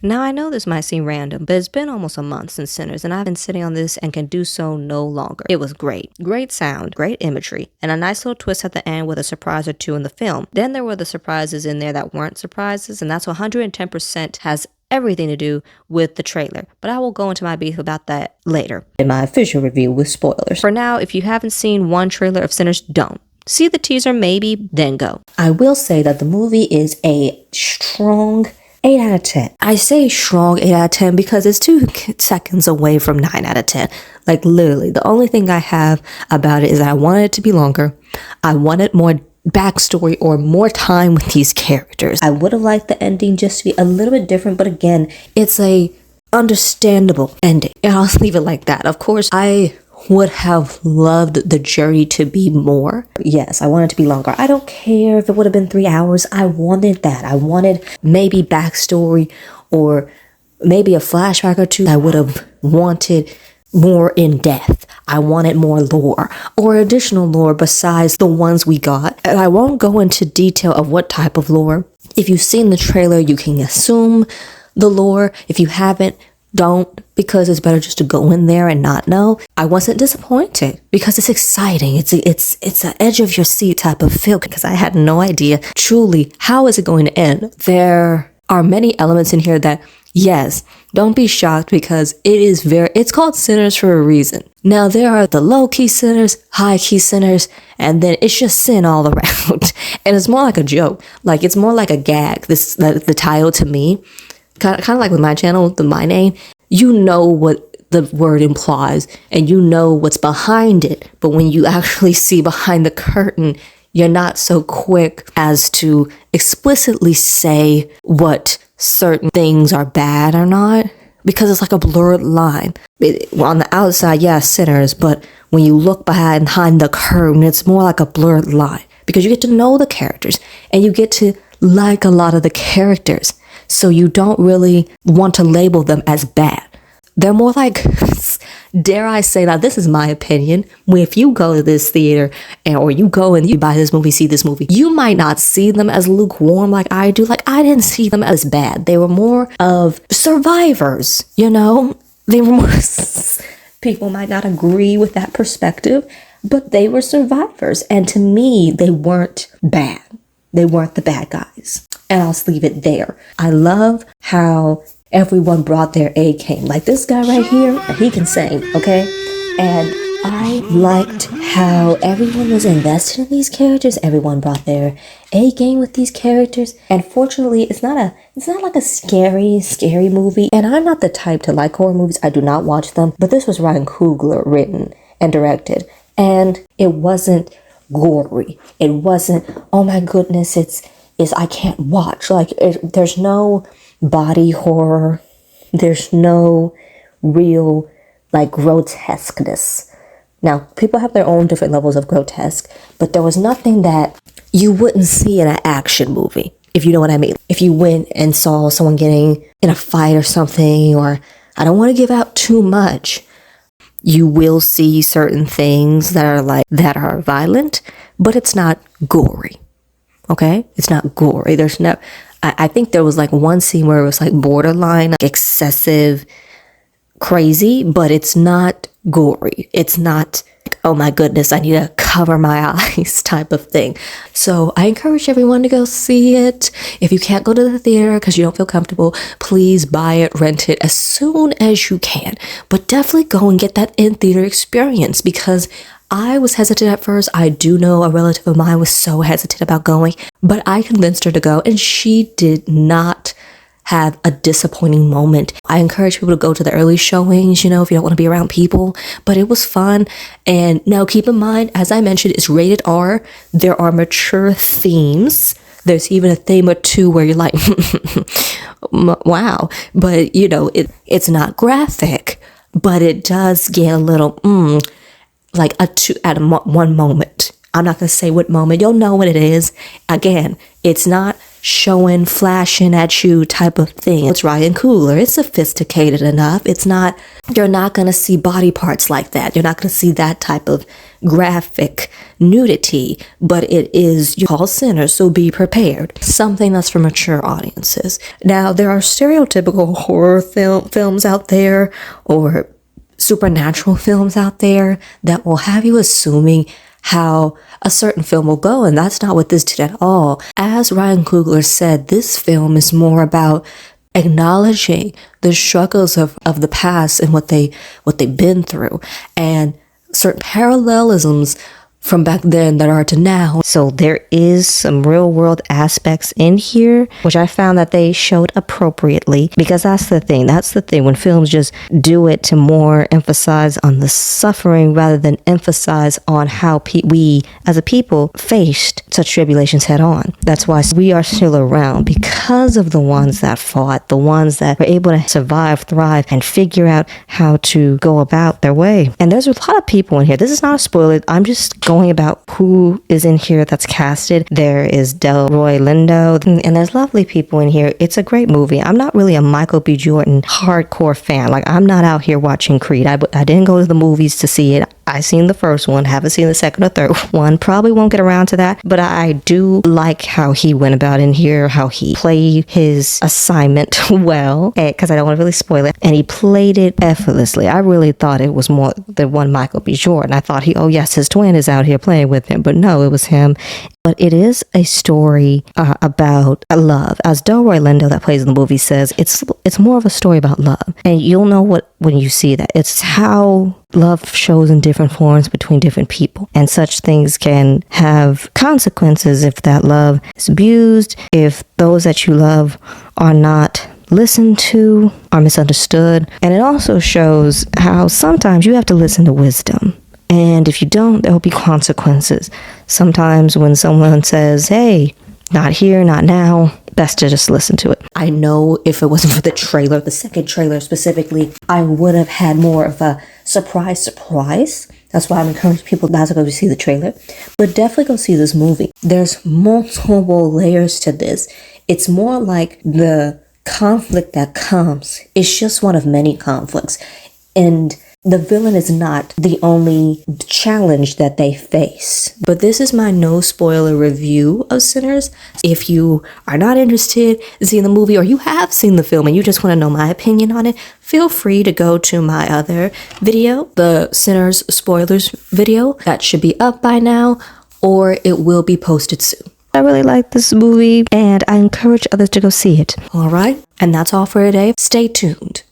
Now I know this might seem random, but it's been almost a month since Sinners, and I've been sitting on this and can do so no longer. It was great. Great sound, great imagery, and a nice little twist at the end with a surprise or two in the film. Then there were the surprises in there that weren't surprises, and that's 110% has everything to do with the trailer, but I will go into my beef about that later in my official review with spoilers. For now, if you haven't seen one trailer of Sinners, don't. See the teaser maybe, then go. I will say that the movie is a strong 8 out of 10. I say strong 8 out of 10 because it's 2 seconds away from 9 out of 10. Like literally, the only thing I have about it is that I wanted it to be longer. I wanted more backstory or more time with these characters. I would have liked the ending just to be a little bit different, but again, it's a understandable ending. And I'll leave it like that. Of course, I would have loved the journey to be more. Yes, I want it to be longer. I don't care if it would have been 3 hours. I wanted that. I wanted maybe backstory or maybe a flashback or two. I would have wanted more in depth. I wanted more lore or additional lore besides the ones we got. And I won't go into detail of what type of lore. If you've seen the trailer, you can assume the lore. If you haven't, don't, because it's better just to go in there and not know. I wasn't disappointed because it's exciting. It's an edge of your seat type of feel because I had no idea truly how is it going to end. There are many elements in here that, yes, don't be shocked because it's called Sinners for a reason. Now there are the low-key sinners, high-key sinners, and then it's just sin all around. And it's more like a joke. Like it's more like a gag. The title to me, kind of like with my channel, my name, you know what the word implies and you know what's behind it. But when you actually see behind the curtain, you're not so quick as to explicitly say what certain things are bad or not, because it's like a blurred line. On the outside, yeah, sinners, but when you look behind the curtain, it's more like a blurred line because you get to know the characters and you get to like a lot of the characters. So you don't really want to label them as bad. They're more like, dare I say, now this is my opinion, if you go to this theater or you go and you buy this movie, see this movie, you might not see them as lukewarm like I do. Like I didn't see them as bad. They were more of survivors, you know? They were more, people might not agree with that perspective, but they were survivors. And to me, they weren't bad. They weren't the bad guys. And I'll leave it there. I love how everyone brought their A game. Like this guy right here, he can sing, okay? And I liked how everyone was invested in these characters. Everyone brought their A game with these characters. And fortunately, it's not like a scary movie. And I'm not the type to like horror movies. I do not watch them. But this was Ryan Coogler written and directed. And it wasn't gory. It wasn't, oh my goodness, it's I can't watch. Like there's no body horror. There's no real like grotesqueness. Now, people have their own different levels of grotesque, but there was nothing that you wouldn't see in an action movie, if you know what I mean. If you went and saw someone getting in a fight or something, or I don't want to give out too much, you will see certain things that are violent, but it's not gory. Okay? It's not gory. There's no, I think there was like one scene where it was like borderline, like excessive, crazy, but it's not gory. It's not like, oh my goodness, I need to cover my eyes type of thing. So I encourage everyone to go see it. If you can't go to the theater because you don't feel comfortable, please buy it, rent it as soon as you can. But definitely go and get that in-theater experience because I was hesitant at first. I do know a relative of mine was so hesitant about going, but I convinced her to go and she did not have a disappointing moment. I encourage people to go to the early showings, you know, if you don't want to be around people, but it was fun. And now keep in mind, as I mentioned, it's rated R. There are mature themes. There's even a theme or two where you're like, wow, but you know, it's not graphic, but it does get a little, like one moment. I'm not going to say what moment. You'll know what it is. Again, it's not showing, flashing at you type of thing. It's Ryan Coogler. It's sophisticated enough. You're not going to see body parts like that. You're not going to see that type of graphic nudity, but it is called Sinners, so be prepared. Something that's for mature audiences. Now, there are stereotypical horror films out there, or supernatural films out there that will have you assuming how a certain film will go, and that's not what this did at all. As Ryan Coogler said, this film is more about acknowledging the struggles of the past and what they've been through, and certain parallelisms from back then that are to now. So there is some real world aspects in here, which I found that they showed appropriately, because that's the thing when films just do it to more emphasize on the suffering rather than emphasize on how we as a people faced such tribulations head on. That's why we are still around, because of the ones that fought, the ones that were able to survive, thrive, and figure out how to go about their way. And there's a lot of people in here. This is not a spoiler. I'm just going about who is in here that's casted. There is Delroy Lindo, and there's lovely people in here. It's a great movie. I'm not really a Michael B. Jordan hardcore fan. Like, I'm not out here watching Creed. I didn't go to the movies to see it. I seen the first one, haven't seen the second or third one. Probably won't get around to that, but I do like how he went about in here, how he played his assignment well, because I don't want to really spoil it, and he played it effortlessly. I really thought it was more than one Michael B. Jordan. I thought his twin is out here playing with him, but no, it was him. But it is a story about love. As Delroy Lindo, that plays in the movie, says, it's more of a story about love. And you'll know when you see that. It's how love shows in different forms between different people. And such things can have consequences if that love is abused, if those that you love are not listened to, are misunderstood. And it also shows how sometimes you have to listen to wisdom. And if you don't, there will be consequences. Sometimes when someone says, hey, not here, not now, best to just listen to it. I know if it wasn't for the trailer, the second trailer specifically, I would have had more of a surprise. That's why I'm encouraging people not to go see the trailer, but definitely go see this movie. There's multiple layers to this. It's more like the conflict that comes. It's just one of many conflicts. And the villain is not the only challenge that they face. But this is my no spoiler review of Sinners. If you are not interested in seeing the movie, or you have seen the film and you just want to know my opinion on it, feel free to go to my other video, the Sinners spoilers video. That should be up by now, or it will be posted soon. I really like this movie, and I encourage others to go see it. All right, and that's all for today. Stay tuned.